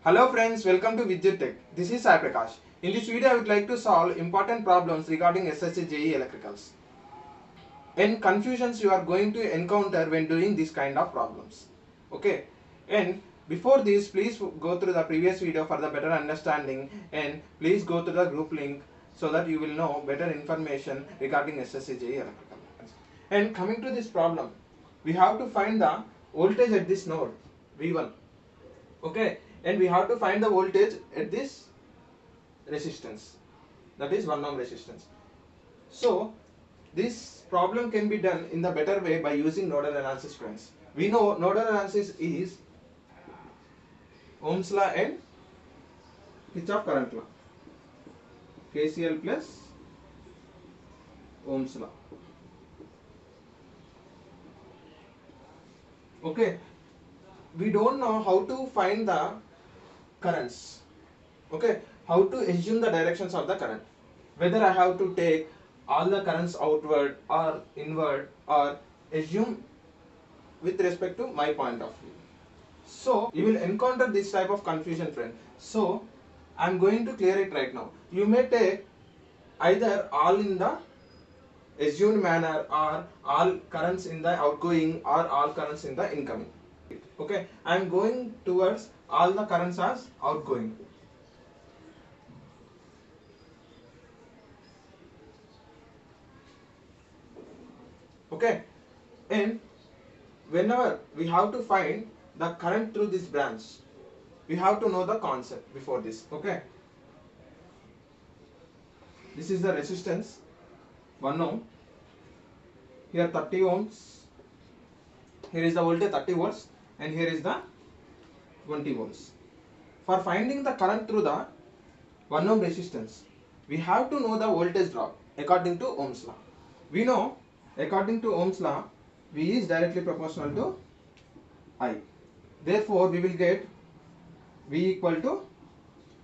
Hello friends, welcome to Vidyut Tech. This is Sai Prakash. In this video, I would like to solve important problems regarding SSC JEE Electricals and confusions you are going to encounter when doing this kind of problems. Okay, and before this, please go through the previous video for the better understanding, and please go to the group link so that you will know better information regarding SSC JEE Electrical. And coming to this problem, we have to find the voltage at this node V1. Okay, and we have to find the voltage at this resistance, that is 1 ohm resistance. So this problem can be done in the better way by using nodal analysis, friends. We know nodal analysis is Ohm's law and Kirchhoff current law, KCL plus Ohm's law. Okay, we don't know how to find the currents. Okay, how to assume the directions of the current, whether I have to take all the currents outward or inward, or assume with respect to my point of view. So you will encounter this type of confusion, friend. So I am going to clear it right now. You may take either all in the assumed manner, or all currents in the outgoing, or all currents in the incoming. Okay, I am going towards all the currents as outgoing. Okay, and whenever we have to find the current through this branch, we have to know the concept before this. Okay, this is the resistance 1 ohm, here 30 ohms, here is the voltage 30 volts, and here is the 20 volts. For finding the current through the 1 ohm resistance, we have to know the voltage drop according to Ohm's law. We know according to Ohm's law, V is directly proportional to I. Therefore, we will get V equal to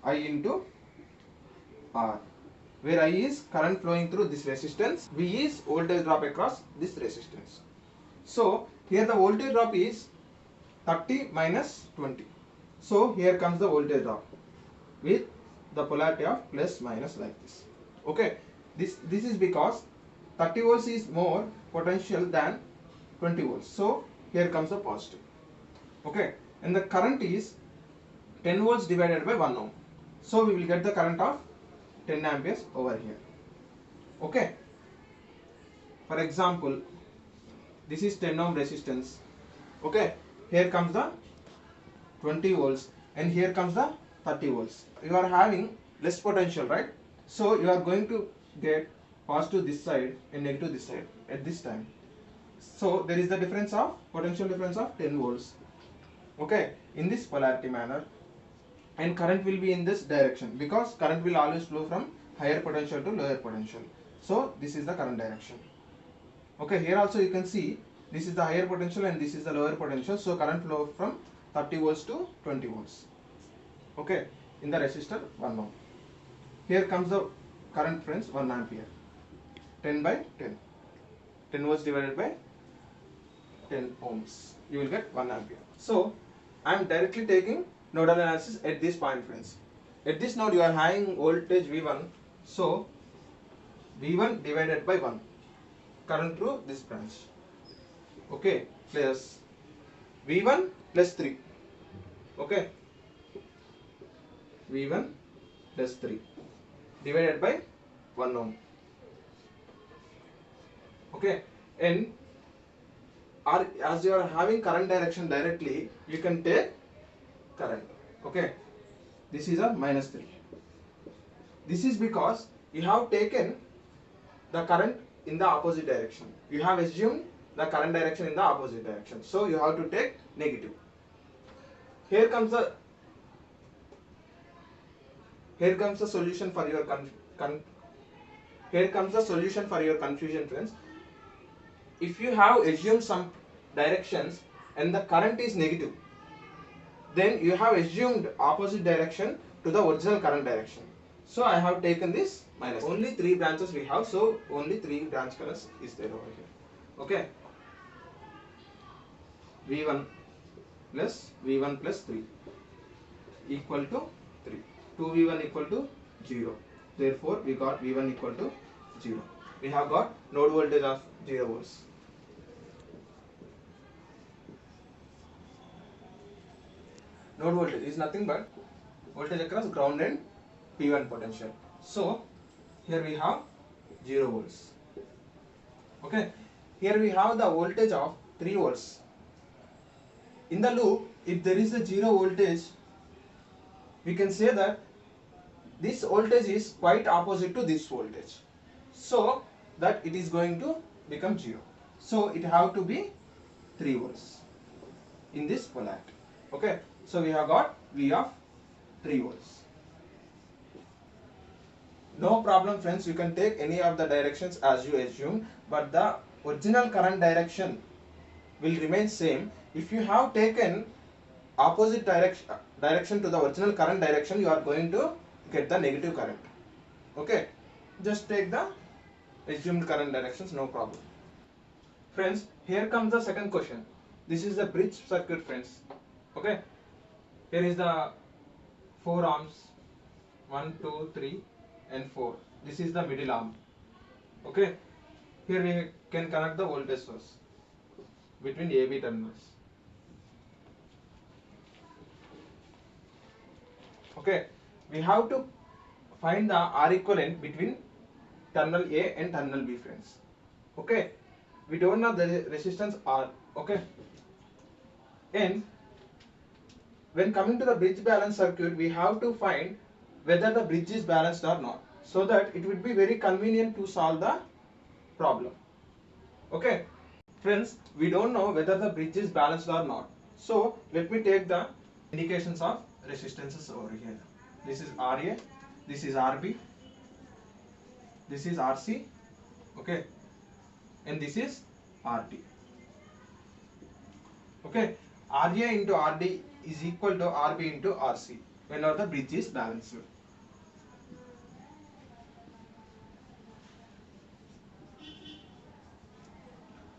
I into R, where I is current flowing through this resistance, V is voltage drop across this resistance. So here the voltage drop is 30 minus 20. So here comes the voltage drop with the polarity of plus minus like this. Okay, this is because 30 volts is more potential than 20 volts. So here comes the positive. Okay, and the current is 10 volts divided by 1 ohm. So we will get the current of 10 amperes over here. Okay, for example, this is 10 ohm resistance. Okay, here comes the 20 volts, and here comes the 30 volts. You are having less potential, right? So you are going to get positive this side and negative this side at this time. So there is the difference of potential difference of 10 volts. Okay, in this polarity manner, and current will be in this direction, because current will always flow from higher potential to lower potential. So this is the current direction. Okay, here also you can see this is the higher potential and this is the lower potential. So current flow from 30 volts to 20 volts. Okay, in the resistor 1 ohm. Here comes the current, friends, 1 ampere. 10 by 10. 10 volts divided by 10 ohms. You will get 1 ampere. So I am directly taking nodal analysis at this point, friends. At this node you are having voltage V1. So V1 divided by 1. Current through this branch. Okay, plus V1 plus 3. Okay, V1 plus 3 divided by 1 ohm. Okay, and as you are having current direction directly, you can take current. Okay, this is a minus 3. This is because you have taken the current in the opposite direction. You have assumed the current direction in the opposite direction. So you have to take negative. Here comes the solution for your confusion, friends. If you have assumed some directions and the current is negative, then you have assumed opposite direction to the original current direction. So I have taken this minus. Only 3 branches we have, so only 3 branch currents is there over here. Okay, V1 plus 3 equal to 3. 2v1 equal to 0. Therefore, we got v1 equal to 0. We have got node voltage of 0 volts. Node voltage is nothing but voltage across ground and P1 potential. So, here we have 0 volts. Okay, here we have the voltage of 3 volts. In the loop, if there is a 0 voltage, we can say that this voltage is quite opposite to this voltage, so that it is going to become 0. So it have to be 3 volts in this polarity. Okay, so we have got V of 3 volts. No problem friends, you can take any of the directions as you assume, but the original current direction will remain same. If you have taken opposite direction to the original current direction, you are going to get the negative current. Okay, just take the assumed current directions, no problem. Friends, here comes the second question. This is the bridge circuit friends. Okay, here is the 4 arms, 1, 2, 3 and 4. This is the middle arm. Okay, here we can connect the voltage source between AB terminals. Okay, we have to find the R equivalent between terminal A and terminal B friends. Okay, we don't know the resistance R. Okay, and when coming to the bridge balance circuit, we have to find whether the bridge is balanced or not, so that it would be very convenient to solve the problem. Okay, friends, we don't know whether the bridge is balanced or not, so let me take the indications of resistances over here. This is RA, this is RB, this is RC, okay, and this is RD. Okay, RA into RD is equal to RB into RC whenever the bridge is balanced.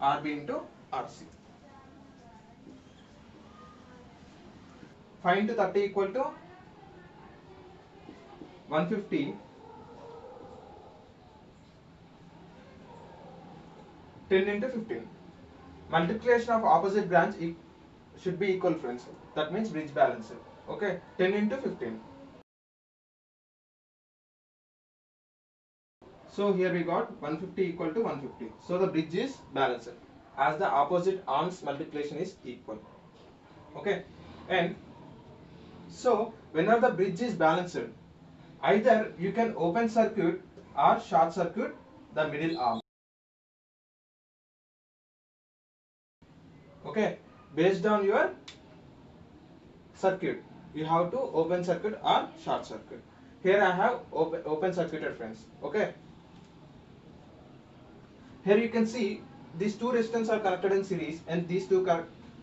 RB into RC. 5 into 30 equal to 150. 10 into 15. Multiplication of opposite branch should be equal friends. That means bridge balancer. Okay, 10 into 15. So here we got 150 equal to 150. So the bridge is balanced as the opposite arms multiplication is equal. Okay, and so whenever the bridge is balanced, either you can open circuit or short circuit the middle arm. Okay, based on your circuit, you have to open circuit or short circuit. Here I have open circuited friends. Okay, here you can see these two resistors are connected in series and these two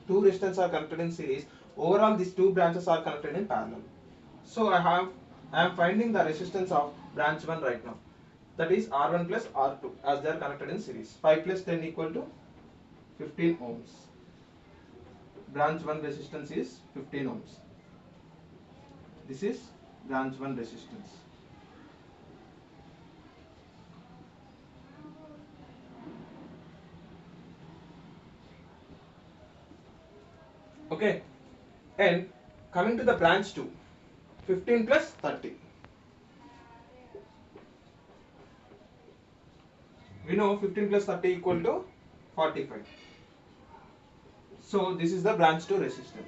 resistors are connected in series. Overall these two branches are connected in parallel. So I am finding the resistance of branch 1 right now, that is R1 plus R2 as they are connected in series. 5 plus 10 equal to 15 ohms. Branch 1 resistance is 15 ohms. This is branch 1 resistance. Okay, and coming to the branch 2, 15 plus 30. We know 15 plus 30 equal to 45. So this is the branch 2 resistance.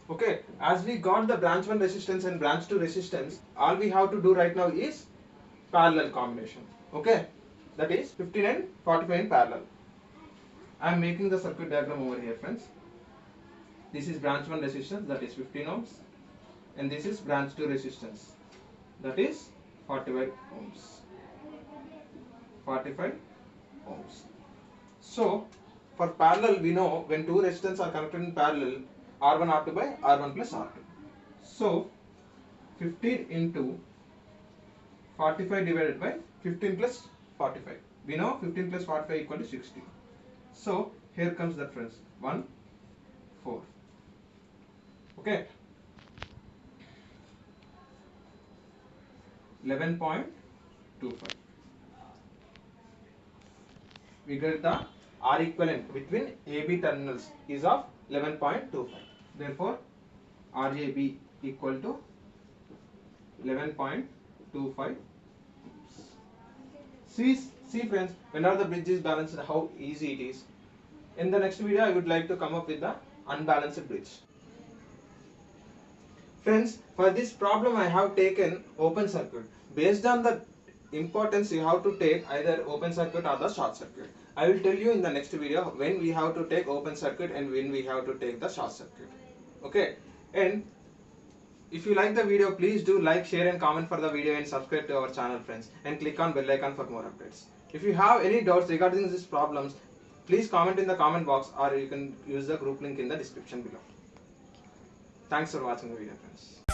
Okay, as we got the branch 1 resistance and branch 2 resistance, all we have to do right now is parallel combination. Okay, that is 15 and 45 in parallel. I am making the circuit diagram over here friends. This is branch 1 resistance, that is 15 ohms, and this is branch 2 resistance, that is 45 ohms. 45 ohms. So for parallel, we know when two resistors are connected in parallel, R1 R2 by R1 plus R2. So 15 into 45 divided by 15 plus 45. We know 15 plus 45 equal to 60. So here comes the difference 1 4. Okay, 11.25. We get the R equivalent between AB terminals is of 11.25. Therefore, RAB equal to 11.25. See friends, whenever the bridge is balanced, how easy it is. In the next video, I would like to come up with the unbalanced bridge. Friends, for this problem I have taken open circuit. Based on the importance, you have to take either open circuit or the short circuit. I will tell you in the next video when we have to take open circuit and when we have to take the short circuit. Okay, and if you like the video, please do like, share and comment for the video and subscribe to our channel friends, and click on bell icon for more updates. If you have any doubts regarding these problems, please comment in the comment box, or you can use the group link in the description below. Thanks for watching the video friends.